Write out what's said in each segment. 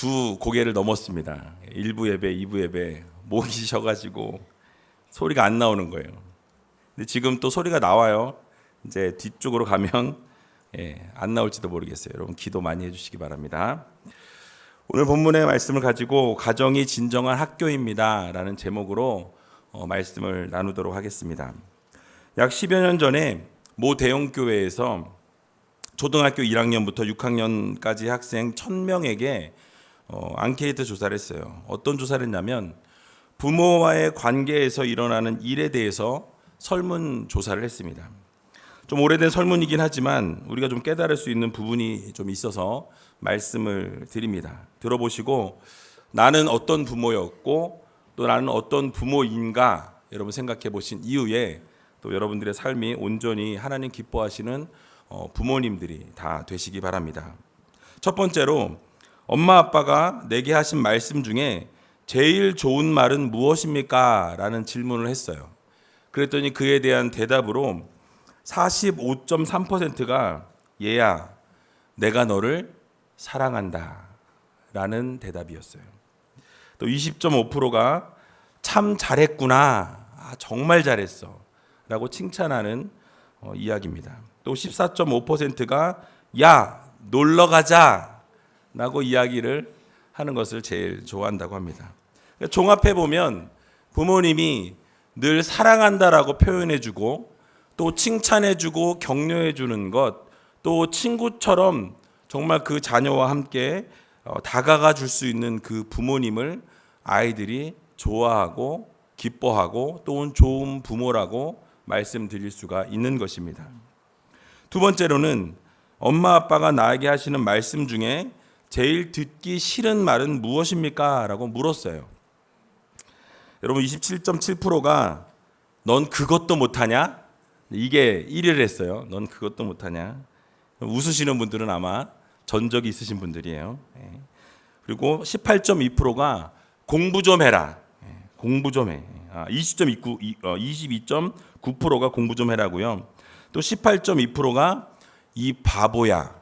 두 고개를 넘었습니다. 1부 예배, 2부 예배 모이셔가지고 소리가 안 나오는 거예요. 근데 지금 또 소리가 나와요. 이제 뒤쪽으로 가면 안 나올지도 모르겠어요. 여러분 기도 많이 해주시기 바랍니다. 오늘 본문의 말씀을 가지고 가정이 진정한 학교입니다 라는 제목으로 말씀을 나누도록 하겠습니다. 약 10여 년 전에 모 대형교회에서 초등학교 1학년부터 6학년까지 학생 1000명에게 앙케이트 조사를 했어요. 어떤 조사를 했냐면 부모와의 관계에서 일어나는 일에 대해서 설문조사를 했습니다. 좀 오래된 설문이긴 하지만 우리가 좀 깨달을 수 있는 부분이 좀 있어서 말씀을 드립니다. 들어보시고 나는 어떤 부모였고 또 나는 어떤 부모인가 여러분 생각해 보신 이후에 또 여러분들의 삶이 온전히 하나님 기뻐하시는 부모님들이 다 되시기 바랍니다. 첫 번째로 엄마 아빠가 내게 하신 말씀 중에 제일 좋은 말은 무엇입니까? 라는 질문을 했어요. 그랬더니 그에 대한 대답으로 45.3%가 얘야 내가 너를 사랑한다 라는 대답이었어요. 또 20.5%가 참 잘했구나 정말 잘했어 라고 칭찬하는 이야기입니다. 또 14.5%가 야 놀러 가자 라고 이야기를 하는 것을 제일 좋아한다고 합니다. 그러니까 종합해 보면 부모님이 늘 사랑한다라고 표현해주고 또 칭찬해주고 격려해주는 것, 또 친구처럼 정말 그 자녀와 함께 다가가 줄 수 있는 그 부모님을 아이들이 좋아하고 기뻐하고 또 좋은 부모라고 말씀드릴 수가 있는 것입니다. 두 번째로는 엄마 아빠가 나에게 하시는 말씀 중에 제일 듣기 싫은 말은 무엇입니까? 라고 물었어요. 여러분 27.7%가 넌 그것도 못하냐? 이게 1위를 했어요. 넌 그것도 못하냐? 웃으시는 분들은 아마 전적이 있으신 분들이에요. 그리고 18.2%가 공부 좀 해라. 공부 좀 해. 22.9%가 공부 좀 해라고요. 또 18.2%가 이 바보야.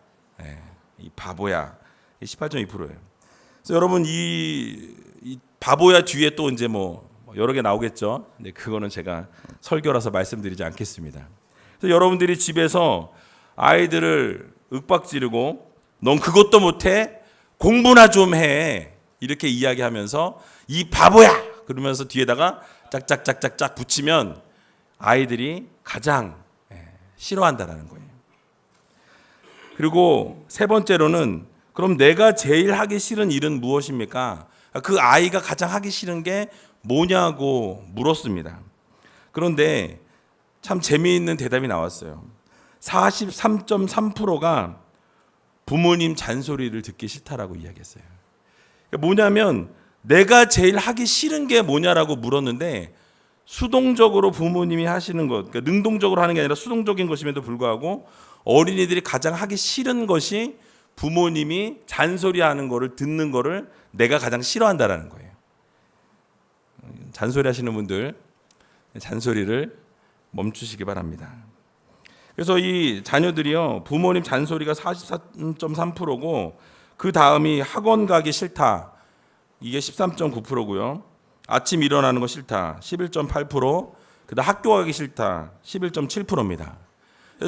이 바보야. 18.2%예요. 그래서 여러분 이 바보야 뒤에 또 이제 뭐 여러 개 나오겠죠. 근데 그거는 제가 설교라서 말씀드리지 않겠습니다. 그래서 여러분들이 집에서 아이들을 윽박지르고 넌 그것도 못해 공부나 좀 해 이렇게 이야기하면서 이 바보야 그러면서 뒤에다가 짝짝짝짝짝 붙이면 아이들이 가장 싫어한다라는 거예요. 그리고 세 번째로는 그럼 내가 제일 하기 싫은 일은 무엇입니까? 그 아이가 가장 하기 싫은 게 뭐냐고 물었습니다. 그런데 참 재미있는 대답이 나왔어요. 43.3%가 부모님 잔소리를 듣기 싫다라고 이야기했어요. 뭐냐면 내가 제일 하기 싫은 게 뭐냐라고 물었는데 수동적으로 부모님이 하시는 것, 그러니까 능동적으로 하는 게 아니라 수동적인 것임에도 불구하고 어린이들이 가장 하기 싫은 것이 부모님이 잔소리하는 거를 듣는 거를 내가 가장 싫어한다라는 거예요. 잔소리 하시는 분들 잔소리를 멈추시기 바랍니다. 그래서 이 자녀들이요 부모님 잔소리가 44.3%고 그 다음이 학원 가기 싫다 이게 13.9%고요. 아침 일어나는 거 싫다 11.8%, 그다음 학교 가기 싫다 11.7%입니다.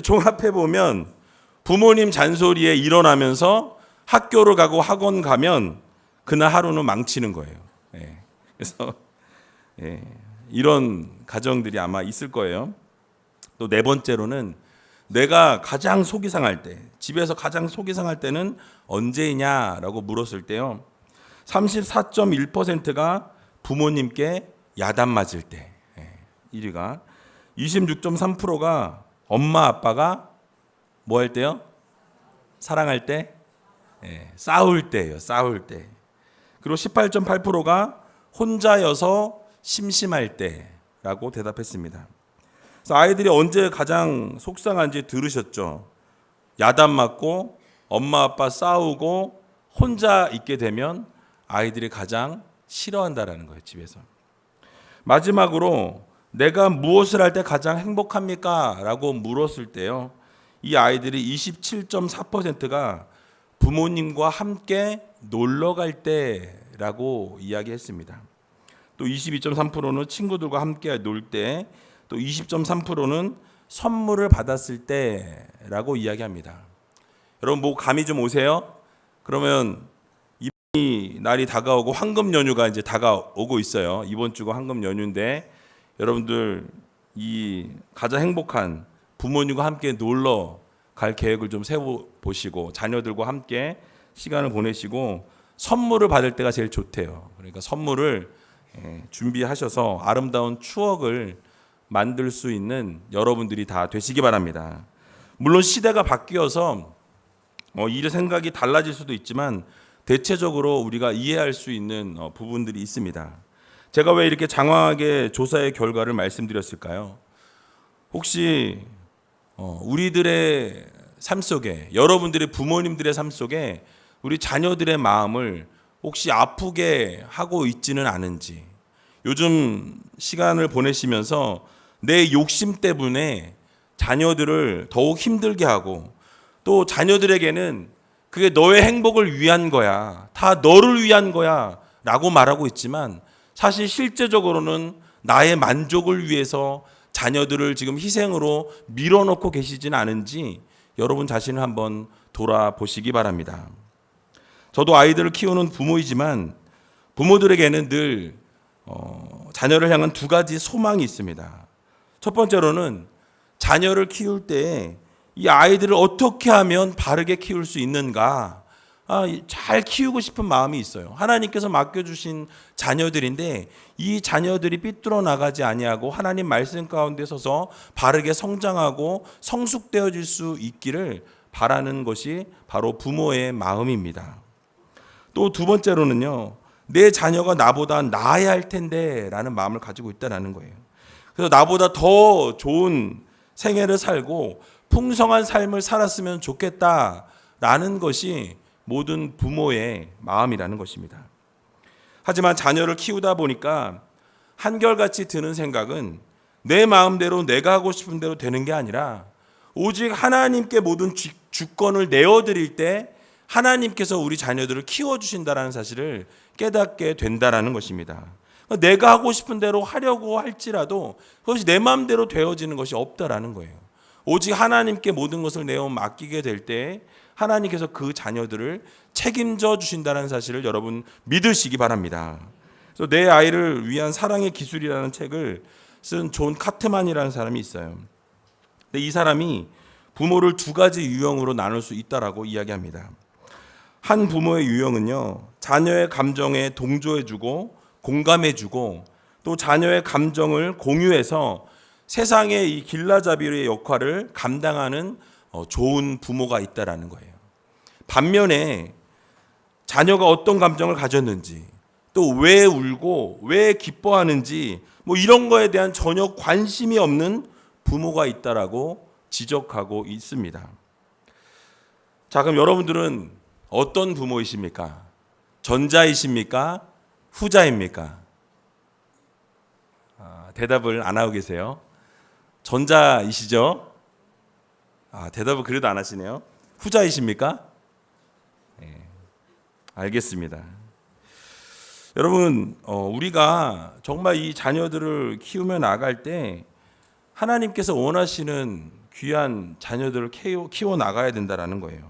종합해 보면 부모님 잔소리에 일어나면서 학교를 가고 학원 가면 그날 하루는 망치는 거예요. 그래서 이런 가정들이 아마 있을 거예요. 또 네 번째로는 내가 가장 속이 상할 때, 집에서 가장 속이 상할 때는 언제냐라고 물었을 때요. 34.1%가 부모님께 야단 맞을 때, 1위가 26.3%가 엄마 아빠가 뭐 할 때요? 사랑할 때? 싸울 때예요. 싸울 때. 그리고 18.8%가 혼자여서 심심할 때라고 대답했습니다. 그래서 아이들이 언제 가장 속상한지 들으셨죠? 야단 맞고 엄마 아빠 싸우고 혼자 있게 되면 아이들이 가장 싫어한다라는 거예요. 집에서. 마지막으로 내가 무엇을 할 때 가장 행복합니까? 라고 물었을 때요. 이 아이들이 27.4%가 부모님과 함께 놀러 갈 때라고 이야기했습니다. 또 22.3%는 친구들과 함께 놀 때, 또 20.3%는 선물을 받았을 때라고 이야기합니다. 여러분 뭐 감이 좀 오세요? 그러면 이 날이 다가오고 황금 연휴가 이제 다가오고 있어요. 이번 주가 황금 연휴인데 여러분들 이 가장 행복한 부모님과 함께 놀러 갈 계획을 좀 세워 보시고 자녀들과 함께 시간을 보내시고 선물을 받을 때가 제일 좋대요. 그러니까 선물을 준비하셔서 아름다운 추억을 만들 수 있는 여러분들이 다 되시기 바랍니다. 물론 시대가 바뀌어서 이 생각이 달라질 수도 있지만 대체적으로 우리가 이해할 수 있는 부분들이 있습니다. 제가 왜 이렇게 장황하게 조사의 결과를 말씀드렸을까요? 혹시 우리들의 삶 속에, 여러분들의 부모님들의 삶 속에 우리 자녀들의 마음을 혹시 아프게 하고 있지는 않은지, 요즘 시간을 보내시면서 내 욕심 때문에 자녀들을 더욱 힘들게 하고 또 자녀들에게는 그게 너의 행복을 위한 거야, 다 너를 위한 거야 라고 말하고 있지만 사실 실제적으로는 나의 만족을 위해서 자녀들을 지금 희생으로 밀어넣고 계시진 않은지 여러분 자신을 한번 돌아보시기 바랍니다. 저도 아이들을 키우는 부모이지만 부모들에게는 늘 자녀를 향한 두 가지 소망이 있습니다. 첫 번째로는 자녀를 키울 때 이 아이들을 어떻게 하면 바르게 키울 수 있는가, 잘 키우고 싶은 마음이 있어요. 하나님께서 맡겨주신 자녀들인데 이 자녀들이 삐뚤어 나가지 아니하고 하나님 말씀 가운데 서서 바르게 성장하고 성숙되어질 수 있기를 바라는 것이 바로 부모의 마음입니다. 또 두 번째로는요, 내 자녀가 나보다 나아야 할 텐데 라는 마음을 가지고 있다는 거예요. 그래서 나보다 더 좋은 생애를 살고 풍성한 삶을 살았으면 좋겠다라는 것이 모든 부모의 마음이라는 것입니다. 하지만 자녀를 키우다 보니까 한결같이 드는 생각은 내 마음대로 내가 하고 싶은 대로 되는 게 아니라 오직 하나님께 모든 주권을 내어드릴 때 하나님께서 우리 자녀들을 키워주신다는 사실을 깨닫게 된다는 것입니다. 내가 하고 싶은 대로 하려고 할지라도 그것이 내 마음대로 되어지는 것이 없다라는 거예요. 오직 하나님께 모든 것을 내어 맡기게 될 때 하나님께서 그 자녀들을 책임져 주신다는 사실을 여러분 믿으시기 바랍니다. 그래서 내 아이를 위한 사랑의 기술이라는 책을 쓴 존 카트만이라는 사람이 있어요. 근데 이 사람이 부모를 두 가지 유형으로 나눌 수 있다라고 이야기합니다. 한 부모의 유형은요, 자녀의 감정에 동조해주고 공감해주고 또 자녀의 감정을 공유해서 세상의 이 길라잡이의 역할을 감당하는 좋은 부모가 있다라는 거예요. 반면에 자녀가 어떤 감정을 가졌는지 또 왜 울고 왜 기뻐하는지 뭐 이런 거에 대한 전혀 관심이 없는 부모가 있다라고 지적하고 있습니다. 자, 그럼 여러분들은 어떤 부모이십니까? 전자이십니까? 후자입니까? 대답을 안 하고 계세요. 전자이시죠? 대답을 그래도 안 하시네요. 후자이십니까? 네, 알겠습니다. 여러분, 우리가 정말 이 자녀들을 키우며 나갈 때 하나님께서 원하시는 귀한 자녀들을 키워 나가야 된다는 거예요.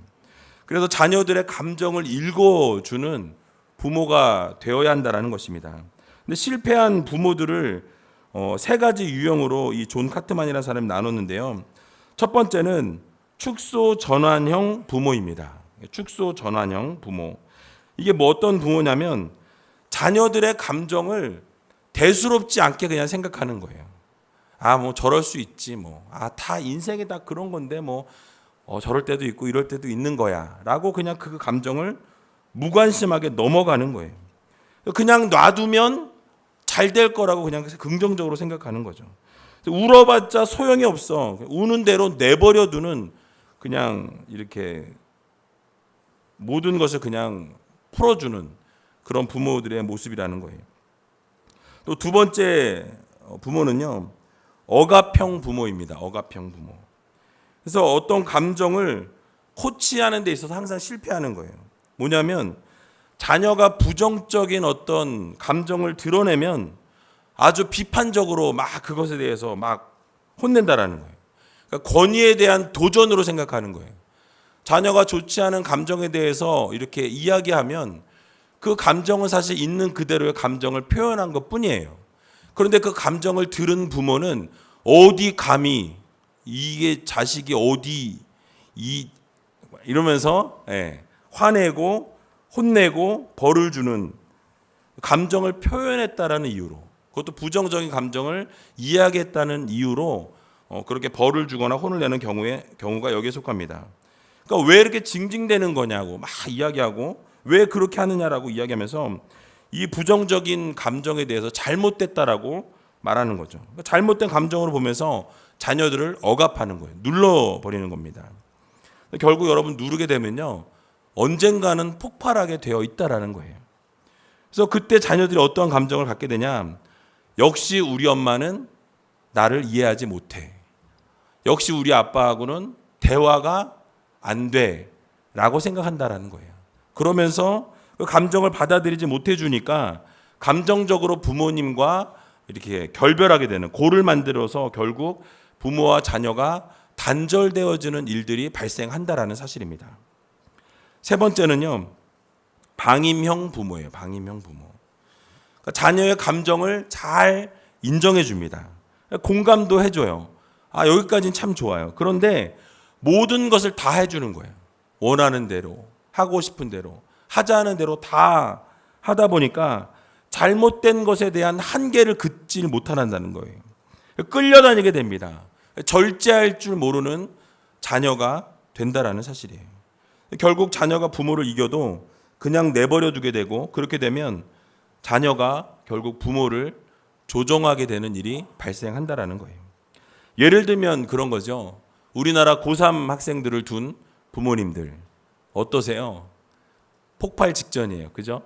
그래서 자녀들의 감정을 읽어주는 부모가 되어야 한다는 것입니다. 근데 실패한 부모들을 세 가지 유형으로 이 존 카트만이라는 사람이 나눴는데요. 첫 번째는 축소 전환형 부모입니다. 축소 전환형 부모. 이게 뭐 어떤 부모냐면 자녀들의 감정을 대수롭지 않게 그냥 생각하는 거예요. 뭐 저럴 수 있지 뭐. 다 인생이 다 그런 건데 뭐 저럴 때도 있고 이럴 때도 있는 거야. 라고 그냥 그 감정을 무관심하게 넘어가는 거예요. 그냥 놔두면 잘 될 거라고 그냥 긍정적으로 생각하는 거죠. 울어봤자 소용이 없어. 우는 대로 내버려두는 그냥 이렇게 모든 것을 그냥 풀어주는 그런 부모들의 모습이라는 거예요. 또 두 번째 부모는요, 억압형 부모입니다. 억압형 부모. 그래서 어떤 감정을 코치하는 데 있어서 항상 실패하는 거예요. 뭐냐면 자녀가 부정적인 어떤 감정을 드러내면 아주 비판적으로 막 그것에 대해서 막 혼낸다라는 거예요. 그러니까 권위에 대한 도전으로 생각하는 거예요. 자녀가 좋지 않은 감정에 대해서 이렇게 이야기하면 그 감정은 사실 있는 그대로의 감정을 표현한 것 뿐이에요. 그런데 그 감정을 들은 부모는 어디 감히 이게 자식이 어디 이러면서 화내고 혼내고 벌을 주는 감정을 표현했다라는 이유로, 그것도 부정적인 감정을 이야기했다는 이유로 그렇게 벌을 주거나 혼을 내는 경우가 여기에 속합니다. 그러니까 왜 이렇게 징징대는 거냐고 막 이야기하고 왜 그렇게 하느냐라고 이야기하면서 이 부정적인 감정에 대해서 잘못됐다라고 말하는 거죠. 그러니까 잘못된 감정으로 보면서 자녀들을 억압하는 거예요. 눌러버리는 겁니다. 결국 여러분 누르게 되면요, 언젠가는 폭발하게 되어 있다라는 거예요. 그래서 그때 자녀들이 어떠한 감정을 갖게 되냐, 역시 우리 엄마는 나를 이해하지 못해, 역시 우리 아빠하고는 대화가 안 돼 라고 생각한다라는 거예요. 그러면서 그 감정을 받아들이지 못해 주니까 감정적으로 부모님과 이렇게 결별하게 되는, 고를 만들어서 결국 부모와 자녀가 단절되어지는 일들이 발생한다라는 사실입니다. 세 번째는요, 방임형 부모예요. 방임형 부모. 그러니까 자녀의 감정을 잘 인정해 줍니다. 공감도 해줘요. 아, 여기까지는 참 좋아요. 그런데 모든 것을 다 해주는 거예요. 원하는 대로, 하고 싶은 대로, 하자는 대로 다 하다 보니까 잘못된 것에 대한 한계를 긋지 못한다는 거예요. 끌려다니게 됩니다. 절제할 줄 모르는 자녀가 된다라는 사실이에요. 결국 자녀가 부모를 이겨도 그냥 내버려 두게 되고, 그렇게 되면 자녀가 결국 부모를 조종하게 되는 일이 발생한다라는 거예요. 예를 들면 그런 거죠. 우리나라 고3 학생들을 둔 부모님들 어떠세요? 폭발 직전이에요. 그죠?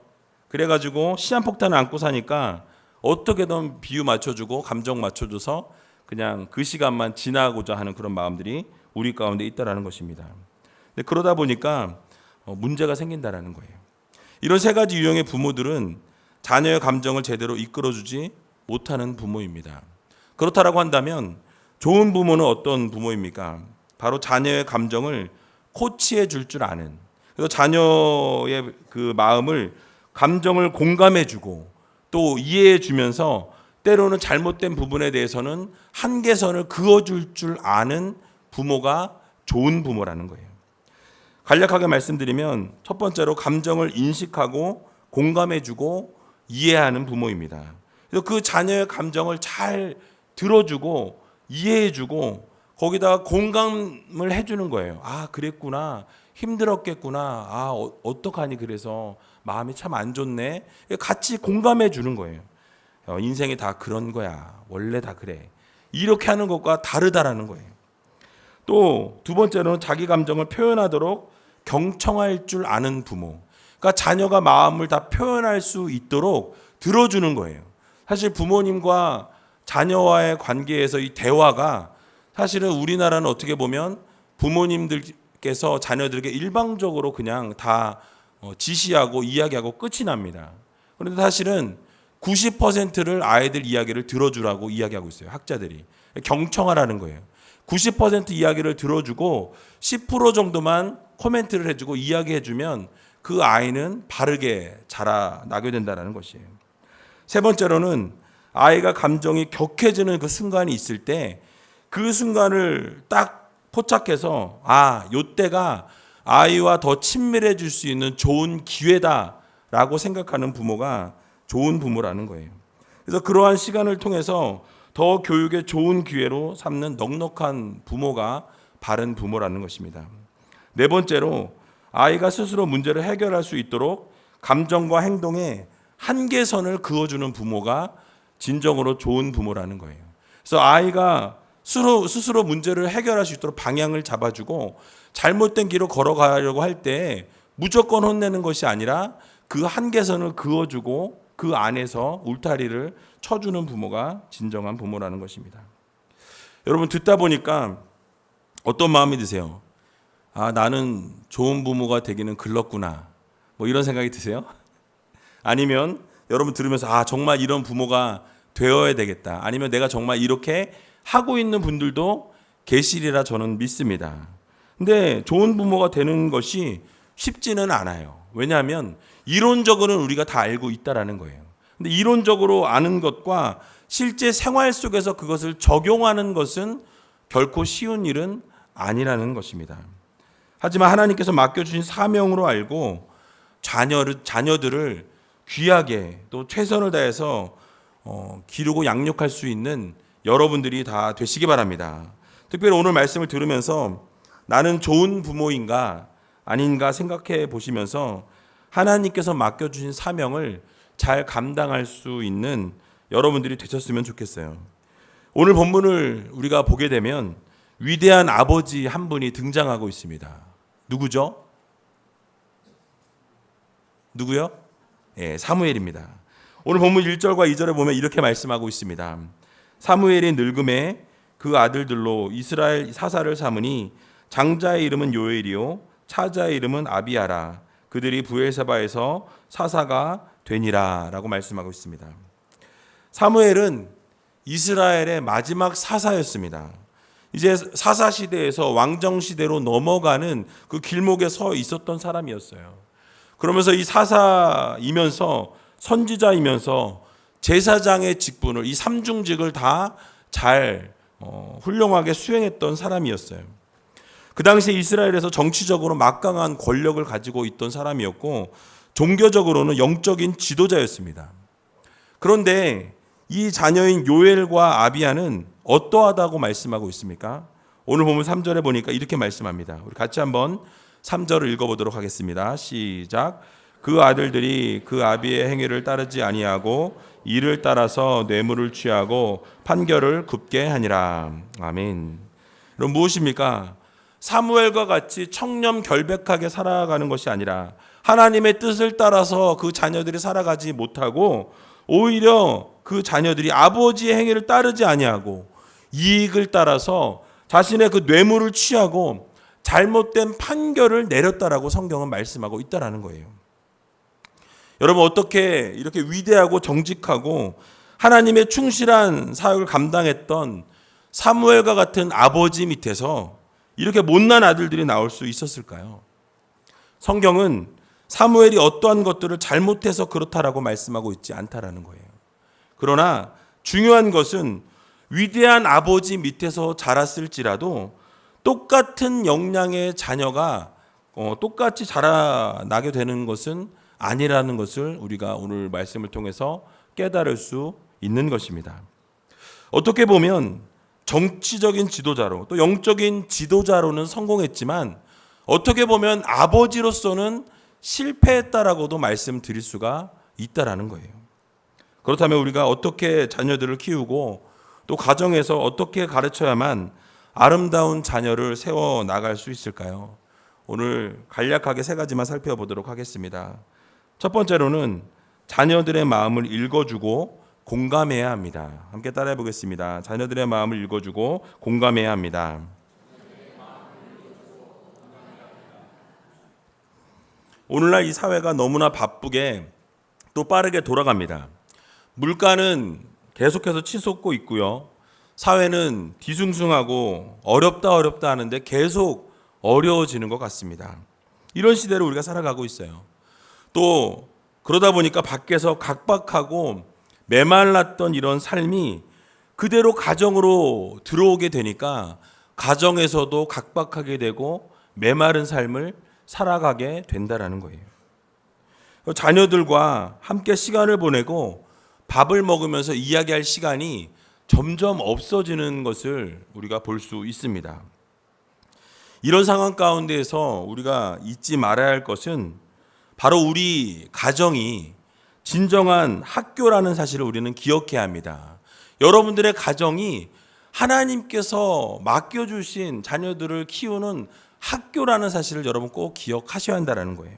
그래가지고 시한폭탄을 안고 사니까 어떻게든 비유 맞춰주고 감정 맞춰줘서 그냥 그 시간만 지나고자 하는 그런 마음들이 우리 가운데 있다라는 것입니다. 근데 그러다 보니까 문제가 생긴다라는 거예요. 이런 세 가지 유형의 부모들은 자녀의 감정을 제대로 이끌어주지 못하는 부모입니다. 그렇다라고 한다면 좋은 부모는 어떤 부모입니까? 바로 자녀의 감정을 코치해 줄 줄 아는, 그래서 자녀의 그 마음을, 감정을 공감해 주고 또 이해해 주면서 때로는 잘못된 부분에 대해서는 한계선을 그어줄 줄 아는 부모가 좋은 부모라는 거예요. 간략하게 말씀드리면 첫 번째로 감정을 인식하고 공감해 주고 이해하는 부모입니다. 그래서 그 자녀의 감정을 잘 들어주고 이해해주고 거기다가 공감을 해주는 거예요. 아, 그랬구나, 힘들었겠구나, 아, 어떡하니, 그래서 마음이 참 안 좋네, 같이 공감해 주는 거예요. 인생이 다 그런 거야, 원래 다 그래, 이렇게 하는 것과 다르다라는 거예요. 또 두 번째로는 자기 감정을 표현하도록 경청할 줄 아는 부모. 그러니까 자녀가 마음을 다 표현할 수 있도록 들어주는 거예요. 사실 부모님과 자녀와의 관계에서 이 대화가, 사실은 우리나라는 어떻게 보면 부모님들께서 자녀들에게 일방적으로 그냥 다 지시하고 이야기하고 끝이 납니다. 그런데 사실은 90%를 아이들 이야기를 들어주라고 이야기하고 있어요. 학자들이. 경청하라는 거예요. 90% 이야기를 들어주고 10% 정도만 코멘트를 해주고 이야기해주면 그 아이는 바르게 자라나게 된다는 것이에요. 세 번째로는 아이가 감정이 격해지는 그 순간이 있을 때 그 순간을 딱 포착해서, 아, 요때가 아이와 더 친밀해질 수 있는 좋은 기회다라고 생각하는 부모가 좋은 부모라는 거예요. 그래서 그러한 시간을 통해서 더 교육의 좋은 기회로 삼는 넉넉한 부모가 바른 부모라는 것입니다. 네 번째로 아이가 스스로 문제를 해결할 수 있도록 감정과 행동에 한계선을 그어주는 부모가 진정으로 좋은 부모라는 거예요. 그래서 아이가 스스로 문제를 해결할 수 있도록 방향을 잡아주고 잘못된 길로 걸어가려고 할 때 무조건 혼내는 것이 아니라 그 한계선을 그어주고 그 안에서 울타리를 쳐주는 부모가 진정한 부모라는 것입니다. 여러분, 듣다 보니까 어떤 마음이 드세요? 아, 나는 좋은 부모가 되기는 글렀구나. 뭐 이런 생각이 드세요? 아니면 여러분 들으면서 아, 정말 이런 부모가 되어야 되겠다. 아니면 내가 정말 이렇게 하고 있는 분들도 계시리라 저는 믿습니다. 근데 좋은 부모가 되는 것이 쉽지는 않아요. 왜냐하면 이론적으로는 우리가 다 알고 있다라는 거예요. 근데 이론적으로 아는 것과 실제 생활 속에서 그것을 적용하는 것은 결코 쉬운 일은 아니라는 것입니다. 하지만 하나님께서 맡겨주신 사명으로 알고 자녀들을 귀하게 또 최선을 다해서 기르고 양육할 수 있는 여러분들이 다 되시기 바랍니다. 특별히 오늘 말씀을 들으면서 나는 좋은 부모인가 아닌가 생각해 보시면서 하나님께서 맡겨주신 사명을 잘 감당할 수 있는 여러분들이 되셨으면 좋겠어요. 오늘 본문을 우리가 보게 되면 위대한 아버지 한 분이 등장하고 있습니다. 누구죠? 누구요? 예, 사무엘입니다. 오늘 본문 1절과 2절에 보면 이렇게 말씀하고 있습니다. 사무엘이 늙음에 그 아들들로 이스라엘 사사를 삼으니 장자의 이름은 요엘이요 차자의 이름은 아비야라. 그들이 브엘세바에서 사사가 되니라 라고 말씀하고 있습니다. 사무엘은 이스라엘의 마지막 사사였습니다. 이제 사사 시대에서 왕정 시대로 넘어가는 그 길목에 서 있었던 사람이었어요. 그러면서 이 사사이면서 선지자이면서 제사장의 직분을 이 삼중직을 다 잘 훌륭하게 수행했던 사람이었어요. 그 당시에 이스라엘에서 정치적으로 막강한 권력을 가지고 있던 사람이었고 종교적으로는 영적인 지도자였습니다. 그런데 이 자녀인 요엘과 아비야는 어떠하다고 말씀하고 있습니까? 오늘 보면 3절에 보니까 이렇게 말씀합니다. 우리 같이 한번 3절을 읽어보도록 하겠습니다. 시작. 그 아들들이 그 아비의 행위를 따르지 아니하고 이를 따라서 뇌물을 취하고 판결을 굽게 하니라. 아멘. 그럼 무엇입니까? 사무엘과 같이 청렴결백하게 살아가는 것이 아니라 하나님의 뜻을 따라서 그 자녀들이 살아가지 못하고 오히려 그 자녀들이 아버지의 행위를 따르지 아니하고 이익을 따라서 자신의 그 뇌물을 취하고 잘못된 판결을 내렸다라고 성경은 말씀하고 있다라는 거예요. 여러분 어떻게 이렇게 위대하고 정직하고 하나님의 충실한 사역을 감당했던 사무엘과 같은 아버지 밑에서 이렇게 못난 아들들이 나올 수 있었을까요? 성경은 사무엘이 어떠한 것들을 잘못해서 그렇다라고 말씀하고 있지 않다라는 거예요. 그러나 중요한 것은 위대한 아버지 밑에서 자랐을지라도 똑같은 역량의 자녀가 똑같이 자라나게 되는 것은 아니라는 것을 우리가 오늘 말씀을 통해서 깨달을 수 있는 것입니다. 어떻게 보면 정치적인 지도자로 또 영적인 지도자로는 성공했지만 어떻게 보면 아버지로서는 실패했다라고도 말씀드릴 수가 있다라는 거예요. 그렇다면 우리가 어떻게 자녀들을 키우고 또 가정에서 어떻게 가르쳐야만 아름다운 자녀를 세워 나갈 수 있을까요? 오늘 간략하게 3가지만 살펴보도록 하겠습니다. 첫 번째로는 자녀들의 마음을 읽어주고 공감해야 합니다. 함께 따라해 보겠습니다. 자녀들의 마음을 읽어주고 공감해야 합니다. 오늘날 이 사회가 너무나 바쁘게 또 빠르게 돌아갑니다. 물가는 계속해서 치솟고 있고요. 사회는 뒤숭숭하고 어렵다 하는데 계속 어려워지는 것 같습니다. 이런 시대를 우리가 살아가고 있어요. 또 그러다 보니까 밖에서 각박하고 메말랐던 이런 삶이 그대로 가정으로 들어오게 되니까 가정에서도 각박하게 되고 메마른 삶을 살아가게 된다라는 거예요. 자녀들과 함께 시간을 보내고 밥을 먹으면서 이야기할 시간이 점점 없어지는 것을 우리가 볼 수 있습니다. 이런 상황 가운데에서 우리가 잊지 말아야 할 것은 바로 우리 가정이 진정한 학교라는 사실을 우리는 기억해야 합니다. 여러분들의 가정이 하나님께서 맡겨주신 자녀들을 키우는 학교라는 사실을 여러분 꼭 기억하셔야 한다는 거예요.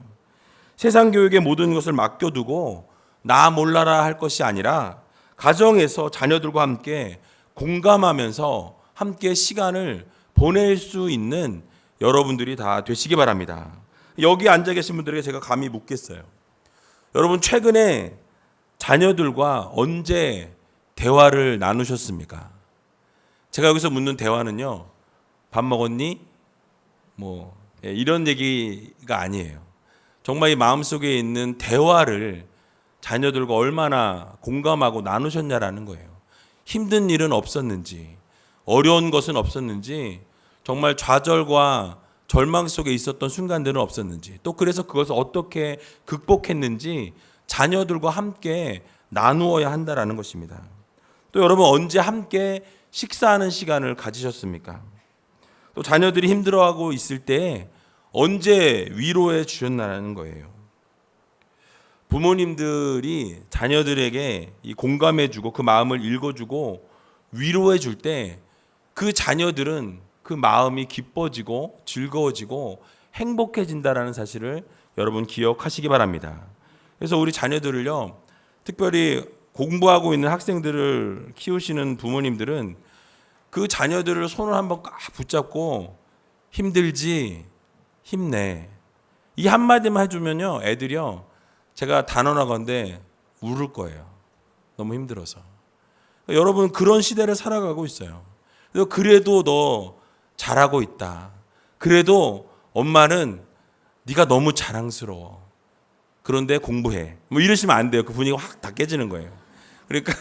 세상 교육의 모든 것을 맡겨두고 나 몰라라 할 것이 아니라 가정에서 자녀들과 함께 공감하면서 함께 시간을 보낼 수 있는 여러분들이 다 되시기 바랍니다. 여기 앉아 계신 분들에게 제가 감히 묻겠어요. 여러분 최근에 자녀들과 언제 대화를 나누셨습니까? 제가 여기서 묻는 대화는요, 밥 먹었니? 이런 얘기가 아니에요. 정말 이 마음속에 있는 대화를 자녀들과 얼마나 공감하고 나누셨냐라는 거예요. 힘든 일은 없었는지, 어려운 것은 없었는지, 정말 좌절과 절망 속에 있었던 순간들은 없었는지, 또 그래서 그것을 어떻게 극복했는지 자녀들과 함께 나누어야 한다라는 것입니다. 또 여러분 언제 함께 식사하는 시간을 가지셨습니까? 또 자녀들이 힘들어하고 있을 때 언제 위로해 주셨나라는 거예요. 부모님들이 자녀들에게 공감해주고 그 마음을 읽어주고 위로해 줄 때 그 자녀들은 그 마음이 기뻐지고 즐거워지고 행복해진다라는 사실을 여러분 기억하시기 바랍니다. 그래서 우리 자녀들을요, 특별히 공부하고 있는 학생들을 키우시는 부모님들은 그 자녀들을 손을 한번 꽉 붙잡고 힘들지? 힘내. 이 한마디만 해주면요, 애들이요, 제가 단언하건대 울을 거예요. 너무 힘들어서. 여러분 그런 시대를 살아가고 있어요. 그래도 너 잘하고 있다. 그래도 엄마는 네가 너무 자랑스러워. 그런데 공부해. 이러시면 안 돼요. 그 분위기가 확 다 깨지는 거예요. 그러니까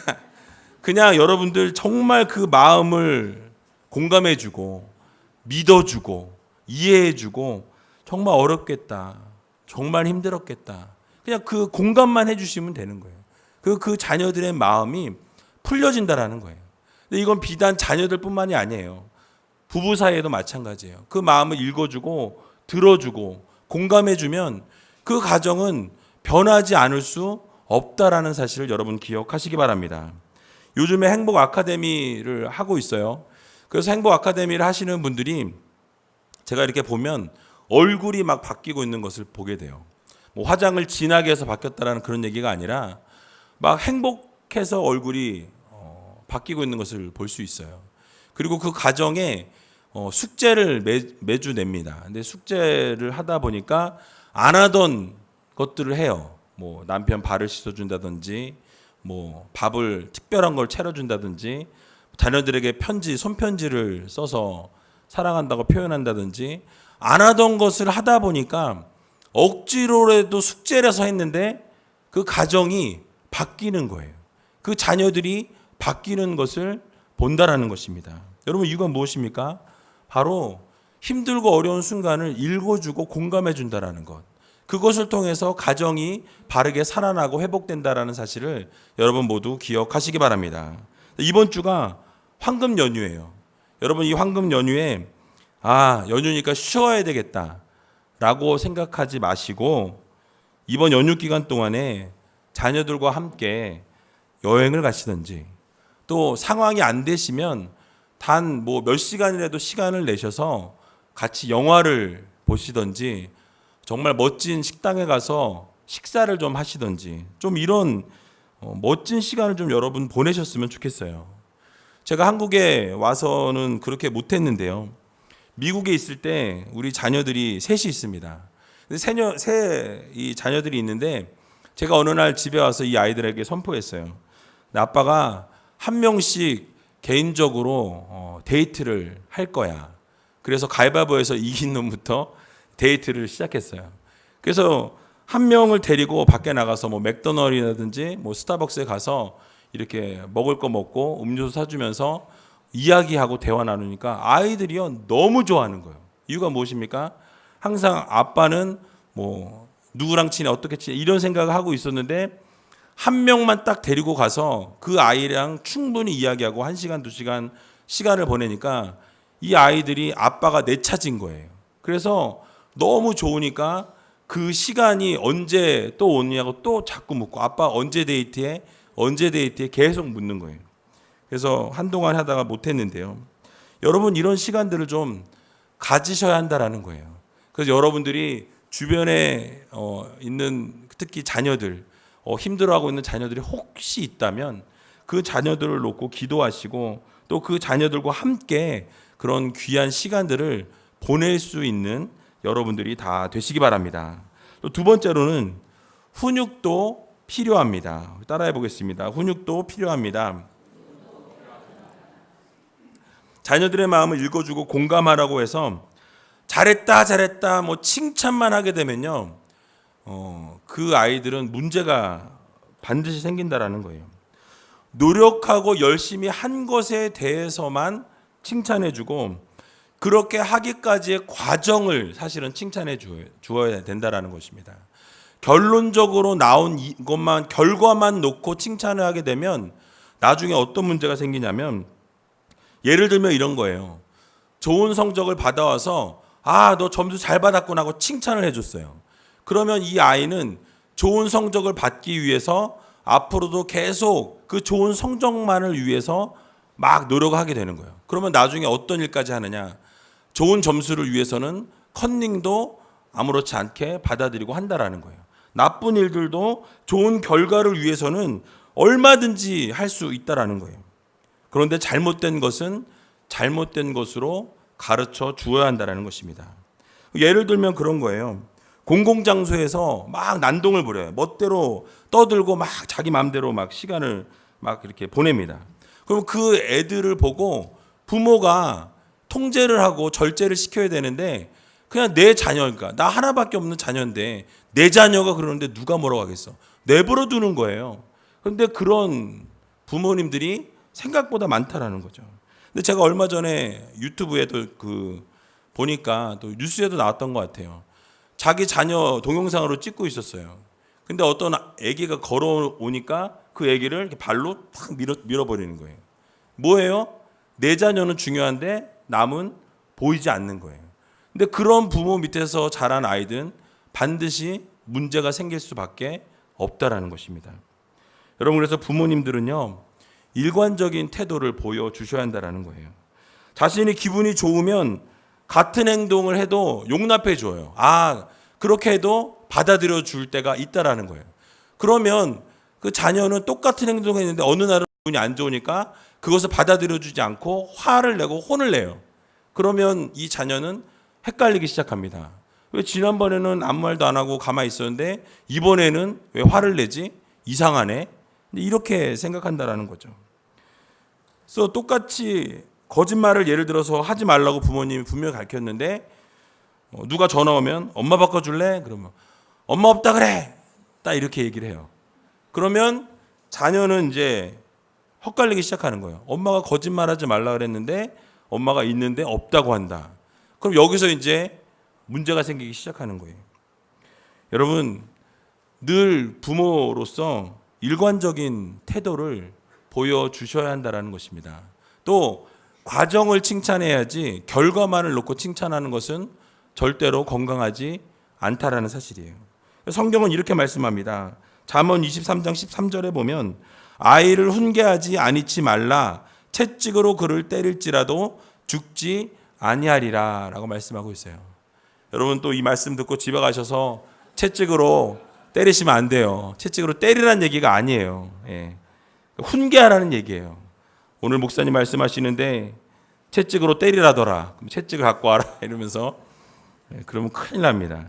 그냥 여러분들 정말 그 마음을 공감해주고 믿어주고 이해해주고 정말 어렵겠다. 정말 힘들었겠다. 그냥 그 공감만 해주시면 되는 거예요. 그 자녀들의 마음이 풀려진다라는 거예요. 근데 이건 비단 자녀들뿐만이 아니에요. 부부 사이에도 마찬가지예요. 그 마음을 읽어주고 들어주고 공감해주면 그 가정은 변하지 않을 수 없다라는 사실을 여러분 기억하시기 바랍니다. 요즘에 행복 아카데미를 하고 있어요. 그래서 행복 아카데미를 하시는 분들이 제가 이렇게 보면 얼굴이 막 바뀌고 있는 것을 보게 돼요. 화장을 진하게 해서 바뀌었다라는 그런 얘기가 아니라 막 행복해서 얼굴이 바뀌고 있는 것을 볼 수 있어요. 그리고 그 가정에 숙제를 매주 냅니다. 근데 숙제를 하다 보니까 안 하던 것들을 해요. 남편 발을 씻어준다든지, 밥을 특별한 걸 차려준다든지, 자녀들에게 손편지를 써서 사랑한다고 표현한다든지, 안 하던 것을 하다 보니까 억지로라도 숙제를 해서 했는데 그 가정이 바뀌는 거예요. 그 자녀들이 바뀌는 것을 본다라는 것입니다. 여러분 이건 무엇입니까? 바로 힘들고 어려운 순간을 읽어주고 공감해 준다라는 것. 그것을 통해서 가정이 바르게 살아나고 회복된다라는 사실을 여러분 모두 기억하시기 바랍니다. 이번 주가 황금 연휴예요. 여러분 이 황금 연휴에 연휴니까 쉬어야 되겠다라고 생각하지 마시고 이번 연휴 기간 동안에 자녀들과 함께 여행을 가시든지 또 상황이 안 되시면 단 몇 시간이라도 시간을 내셔서 같이 영화를 보시든지 정말 멋진 식당에 가서 식사를 좀 하시든지 좀 이런 멋진 시간을 좀 여러분 보내셨으면 좋겠어요. 제가 한국에 와서는 그렇게 못했는데요. 미국에 있을 때 우리 자녀들이 셋이 있습니다. 이 자녀들이 있는데 제가 어느 날 집에 와서 이 아이들에게 선포했어요. 아빠가 한 명씩 개인적으로 데이트를 할 거야. 그래서 가위바위보에서 이긴 놈부터 데이트를 시작했어요. 그래서 한 명을 데리고 밖에 나가서 맥도날드라든지 스타벅스에 가서 이렇게 먹을 거 먹고 음료수 사주면서 이야기하고 대화 나누니까 아이들이요 너무 좋아하는 거예요. 이유가 무엇입니까? 항상 아빠는 누구랑 친해 어떻게 친해 이런 생각을 하고 있었는데 한 명만 딱 데리고 가서 그 아이랑 충분히 이야기하고 1시간, 2시간 시간을 보내니까 이 아이들이 아빠가 내 차진 거예요. 그래서 너무 좋으니까 그 시간이 언제 또 오냐고 또 자꾸 묻고 아빠 언제 데이트해? 언제 데이트해? 계속 묻는 거예요. 그래서 한동안 하다가 못했는데요. 여러분 이런 시간들을 좀 가지셔야 한다라는 거예요. 그래서 여러분들이 주변에 있는 특히 자녀들 힘들어하고 있는 자녀들이 혹시 있다면 그 자녀들을 놓고 기도하시고 또 그 자녀들과 함께 그런 귀한 시간들을 보낼 수 있는 여러분들이 다 되시기 바랍니다. 또 두 번째로는 훈육도 필요합니다. 따라해 보겠습니다. 훈육도 필요합니다. 자녀들의 마음을 읽어주고 공감하라고 해서 잘했다 잘했다 뭐 칭찬만 하게 되면요, 그 아이들은 문제가 반드시 생긴다라는 거예요. 노력하고 열심히 한 것에 대해서만 칭찬해주고 그렇게 하기까지의 과정을 사실은 칭찬해 주어야 된다라는 것입니다. 결론적으로 나온 이것만 결과만 놓고 칭찬을 하게 되면 나중에 어떤 문제가 생기냐면, 예를 들면 이런 거예요. 좋은 성적을 받아와서 너 점수 잘 받았구나 하고 칭찬을 해줬어요. 그러면 이 아이는 좋은 성적을 받기 위해서 앞으로도 계속 그 좋은 성적만을 위해서 막 노력하게 되는 거예요. 그러면 나중에 어떤 일까지 하느냐, 좋은 점수를 위해서는 컨닝도 아무렇지 않게 받아들이고 한다라는 거예요. 나쁜 일들도 좋은 결과를 위해서는 얼마든지 할 수 있다라는 거예요. 그런데 잘못된 것은 잘못된 것으로 가르쳐 주어야 한다는 것입니다. 예를 들면 그런 거예요. 공공장소에서 막 난동을 부려요. 멋대로 떠들고 막 자기 마음대로 막 시간을 막 이렇게 보냅니다. 그럼 그 애들을 보고 부모가 통제를 하고 절제를 시켜야 되는데, 그냥 내 자녀니까, 나 하나밖에 없는 자녀인데 내 자녀가 그러는데 누가 뭐라고 하겠어. 내버려 두는 거예요. 그런데 그런 부모님들이 생각보다 많다라는 거죠. 근데 제가 얼마 전에 유튜브에도 보니까 또 뉴스에도 나왔던 것 같아요. 자기 자녀 동영상으로 찍고 있었어요. 근데 어떤 아기가 걸어오니까 그 아기를 이렇게 발로 탁 밀어버리는 거예요. 뭐예요? 내 자녀는 중요한데 남은 보이지 않는 거예요. 근데 그런 부모 밑에서 자란 아이들은 반드시 문제가 생길 수밖에 없다라는 것입니다. 여러분, 그래서 부모님들은요, 일관적인 태도를 보여주셔야 한다는 거예요. 자신이 기분이 좋으면 같은 행동을 해도 용납해 줘요. 그렇게 해도 받아들여 줄 때가 있다라는 거예요. 그러면 그 자녀는 똑같은 행동을 했는데 어느 날은 기분이 안 좋으니까 그것을 받아들여 주지 않고 화를 내고 혼을 내요. 그러면 이 자녀는 헷갈리기 시작합니다. 왜 지난번에는 아무 말도 안 하고 가만히 있었는데 이번에는 왜 화를 내지? 이상하네. 이렇게 생각한다라는 거죠. 그래서 똑같이 거짓말을 예를 들어서 하지 말라고 부모님이 분명히 가르쳤는데, 누가 전화 오면 엄마 바꿔줄래? 그러면 엄마 없다 그래. 딱 이렇게 얘기를 해요. 그러면 자녀는 이제 헛갈리기 시작하는 거예요. 엄마가 거짓말하지 말라 그랬는데 엄마가 있는데 없다고 한다. 그럼 여기서 이제 문제가 생기기 시작하는 거예요. 여러분, 늘 부모로서 일관적인 태도를 보여주셔야 한다는 것입니다. 또 과정을 칭찬해야지 결과만을 놓고 칭찬하는 것은 절대로 건강하지 않다라는 사실이에요. 성경은 이렇게 말씀합니다. 잠언 23장 13절에 보면 아이를 훈계하지 아니치 말라, 채찍으로 그를 때릴지라도 죽지 아니하리라 라고 말씀하고 있어요. 여러분, 또 이 말씀 듣고 집에 가셔서 채찍으로 때리시면 안 돼요. 채찍으로 때리라는 얘기가 아니에요. 훈계하라는 얘기예요. 오늘 목사님 말씀하시는데 채찍으로 때리라더라. 그럼 채찍을 갖고 와라 이러면서, 그러면 큰일 납니다.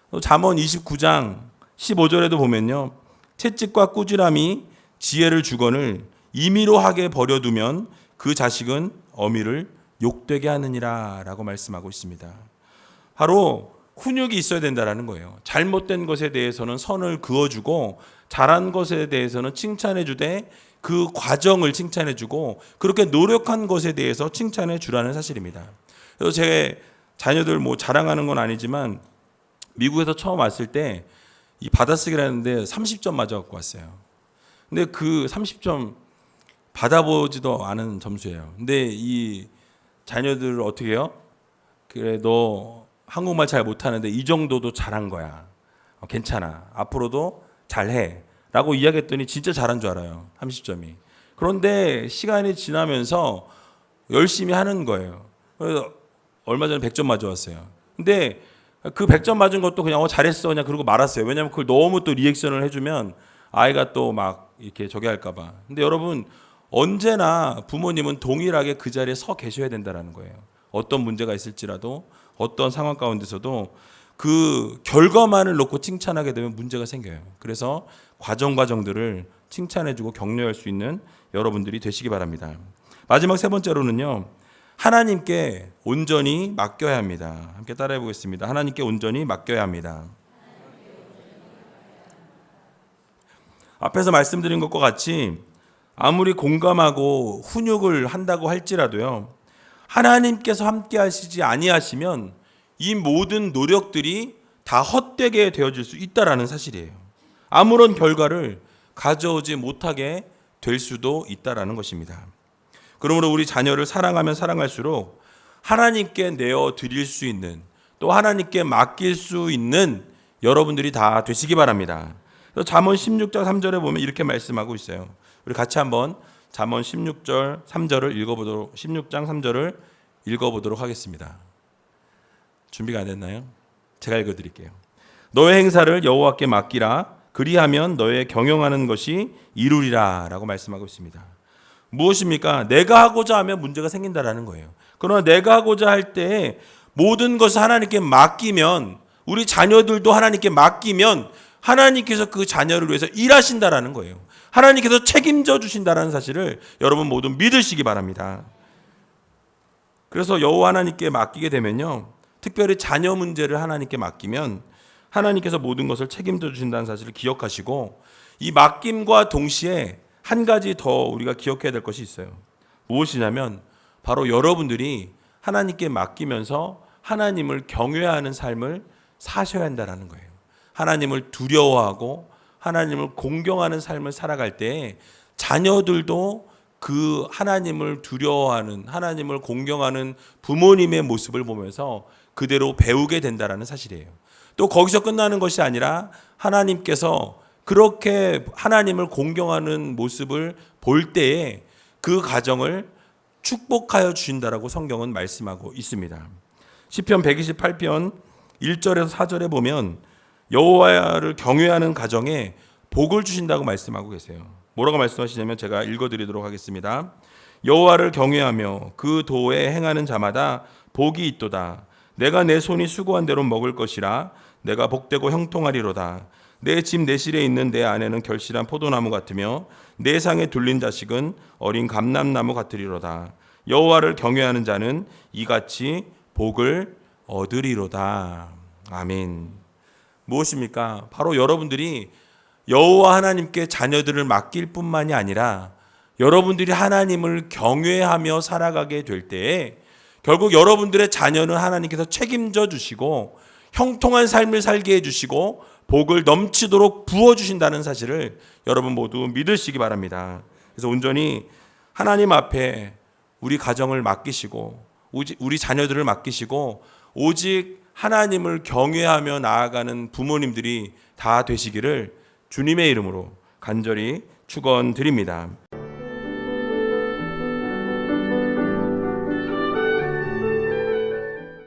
또 잠언 29장 15절에도 보면요, 채찍과 꾸지람이 지혜를 주거늘 임의로 하게 버려두면 그 자식은 어미를 욕되게 하느니라 라고 말씀하고 있습니다. 바로 훈육이 있어야 된다는 거예요. 잘못된 것에 대해서는 선을 그어주고 잘한 것에 대해서는 칭찬해 주되 그 과정을 칭찬해 주고 그렇게 노력한 것에 대해서 칭찬해 주라는 사실입니다. 그래서 제 자녀들 자랑하는 건 아니지만 미국에서 처음 왔을 때 이 받아쓰기를 했는데 30점 맞아 갖고 왔어요. 근데 그 30점 받아보지도 않은 점수예요. 근데 이 자녀들을 어떻게 해요? 그래, 너 한국말 잘 못하는데 이 정도도 잘한 거야. 괜찮아. 앞으로도 잘해. 라고 이야기했더니 진짜 잘한 줄 알아요. 30점이. 그런데 시간이 지나면서 열심히 하는 거예요. 그래서 얼마 전에 100점 맞아왔어요. 근데 그 100점 맞은 것도 그냥 잘했어 그냥 그러고 말았어요. 왜냐하면 그걸 너무 또 리액션을 해주면 아이가 또 막 이렇게 저기 할까 봐. 근데 여러분, 언제나 부모님은 동일하게 그 자리에 서 계셔야 된다는 거예요. 어떤 문제가 있을지라도 어떤 상황 가운데서도 그 결과만을 놓고 칭찬하게 되면 문제가 생겨요. 그래서 과정들을 칭찬해주고 격려할 수 있는 여러분들이 되시기 바랍니다. 마지막 세 번째로는요, 하나님께 온전히 맡겨야 합니다. 함께 따라해 보겠습니다. 하나님께 온전히 맡겨야 합니다. 앞에서 말씀드린 것과 같이 아무리 공감하고 훈육을 한다고 할지라도요, 하나님께서 함께 하시지 아니하시면 이 모든 노력들이 다 헛되게 되어질 수 있다라는 사실이에요. 아무런 결과를 가져오지 못하게 될 수도 있다라는 것입니다. 그러므로 우리 자녀를 사랑하면 사랑할수록 하나님께 내어 드릴 수 있는, 또 하나님께 맡길 수 있는 여러분들이 다 되시기 바랍니다. 그래서 잠언 16장 3절에 보면 이렇게 말씀하고 있어요. 우리 같이 한번 잠언 16절 3절을 읽어보도록, 16장 3절을 읽어보도록 하겠습니다. 준비가 안 됐나요? 제가 읽어드릴게요. 너의 행사를 여호와께 맡기라. 그리하면 너의 경영하는 것이 이루리라 라고 말씀하고 있습니다. 무엇입니까? 내가 하고자 하면 문제가 생긴다라는 거예요. 그러나 내가 하고자 할 때 모든 것을 하나님께 맡기면, 우리 자녀들도 하나님께 맡기면 하나님께서 그 자녀를 위해서 일하신다라는 거예요. 하나님께서 책임져 주신다라는 사실을 여러분 모두 믿으시기 바랍니다. 그래서 여호와 하나님께 맡기게 되면요, 특별히 자녀 문제를 하나님께 맡기면 하나님께서 모든 것을 책임져 주신다는 사실을 기억하시고, 이 맡김과 동시에 한 가지 더 우리가 기억해야 될 것이 있어요. 무엇이냐면 바로 여러분들이 하나님께 맡기면서 하나님을 경외하는 삶을 사셔야 한다는 거예요. 하나님을 두려워하고 하나님을 공경하는 삶을 살아갈 때 자녀들도 그 하나님을 두려워하는, 하나님을 공경하는 부모님의 모습을 보면서 그대로 배우게 된다는 사실이에요. 또 거기서 끝나는 것이 아니라 하나님께서 그렇게 하나님을 공경하는 모습을 볼 때에 그 가정을 축복하여 주신다라고 성경은 말씀하고 있습니다. 시편 128편 1절에서 4절에 보면 여호와를 경외하는 가정에 복을 주신다고 말씀하고 계세요. 뭐라고 말씀하시냐면 제가 읽어드리도록 하겠습니다. 여호와를 경외하며 그 도에 행하는 자마다 복이 있도다. 내가 내 손이 수고한 대로 먹을 것이라. 내가 복되고 형통하리로다. 내 집 내실에 있는 내 아내는 결실한 포도나무 같으며 내 상에 둘린 자식은 어린 감람나무 같으리로다. 여호와를 경외하는 자는 이같이 복을 얻으리로다. 아멘. 무엇입니까? 바로 여러분들이 여호와 하나님께 자녀들을 맡길 뿐만이 아니라 여러분들이 하나님을 경외하며 살아가게 될 때에 결국 여러분들의 자녀는 하나님께서 책임져 주시고 형통한 삶을 살게 해주시고 복을 넘치도록 부어주신다는 사실을 여러분 모두 믿으시기 바랍니다. 그래서 온전히 하나님 앞에 우리 가정을 맡기시고 우리 자녀들을 맡기시고 오직 하나님을 경외하며 나아가는 부모님들이 다 되시기를 주님의 이름으로 간절히 축원드립니다.